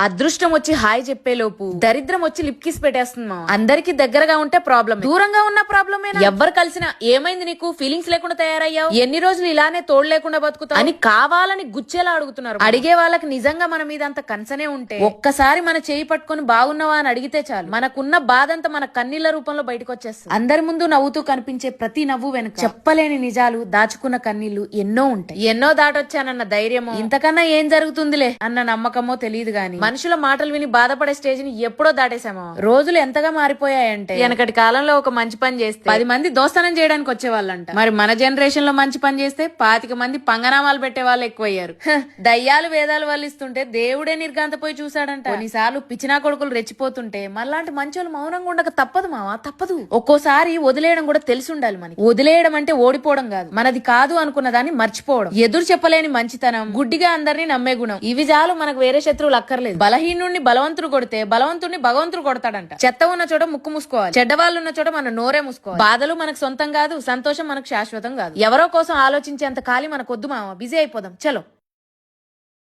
అదృష్టం వచ్చి హాయ్ చెప్పేలోపు దరిద్రం వచ్చి లిప్ కిస్ పెట్టేస్తుంది మామ. అందరికి దగ్గరగా ఉంటే ప్రాబ్లం, దూరంగా ఉన్న ప్రాబ్లమే. ఎవ్వరు కలిసినా ఏమైంది నీకు, ఫీలింగ్స్ లేకుండా తయారయ్యావు, ఎన్ని రోజులు ఇలానే తోడు లేకుండా బతుకుతావు అని కావాలని గుచ్చేలా అడుగుతున్నారు. అడిగే వాళ్ళకి నిజంగా మన మీద అంత కన్సనే ఉంటే ఒక్కసారి మన చేయి పట్టుకొని బాగున్నావా అని అడిగితే చాలు, మనకున్న బాధంతా మన కన్నీళ్ల రూపంలో బయటకు వచ్చేస్తుంది. అందరి ముందు నవ్వుతూ కనిపించే ప్రతి నవ్వు వెనుక చెప్పలేని నిజాలు, దాచుకున్న కన్నీళ్లు ఎన్నో ఉంటాయి. ఎన్నో దాటొచ్చానన్న ధైర్యమో, ఇంతకన్నా ఏం జరుగుతుందిలే అన్న నమ్మకమో తెలియదు గాని మనుషుల మాటలు విని బాధపడే స్టేజ్ ని ఎప్పుడో దాటేశామో. రోజులు ఎంతగా మారిపోయాయంటే వెనకటి కాలంలో ఒక మంచి పని చేస్తే 10 మంది దోస్తనం చేయడానికి వచ్చేవాళ్ళంట. మరి మన జనరేషన్ లో మంచి పని చేస్తే 25 మంది పంగనామాలు పెట్టే వాళ్ళు ఎక్కువయ్యారు. దయ్యాలు వేదాలు వల్లిస్తుంటే దేవుడే నిర్గాంతపోయి చూశాడంట. కొన్నిసార్లు పిచ్చినా కొడుకులు రెచ్చిపోతుంటే మళ్ళాంటి మంచోళ్ళు మౌనంగా ఉండక తప్పదు మావా, తప్పదు. ఒక్కోసారి వదిలేయడం కూడా తెలిసి ఉండాలి మనకి. వదిలేయడం అంటే ఓడిపోవడం కాదు, మనది కాదు అనుకున్న దాన్ని మర్చిపోవడం. ఎదురు చెప్పలేని మంచితనం, గుడ్డిగా అందరినీ నమ్మే గుణం, ఇవి చాలు మనకు. వేరే శత్రువులు అక్కర్లేదు. బలహీనుడిని బలవంతుడు కొడితే బలవంతుడిని భగవంతుడు కొడతాడంట. చెత్త ఉన్న చోట ముక్కు మూసుకోవాలి, చెడ్డవాళ్ళు ఉన్న చోట మన నోరే మూసుకోవాలి. బాధలు మనకు సొంతం కాదు, సంతోషం మనకు శాశ్వతం కాదు. ఎవరో కోసం ఆలోచించేంత ఖాళీ మనకొద్దు మామ. బిజీ అయిపోదాం చలో.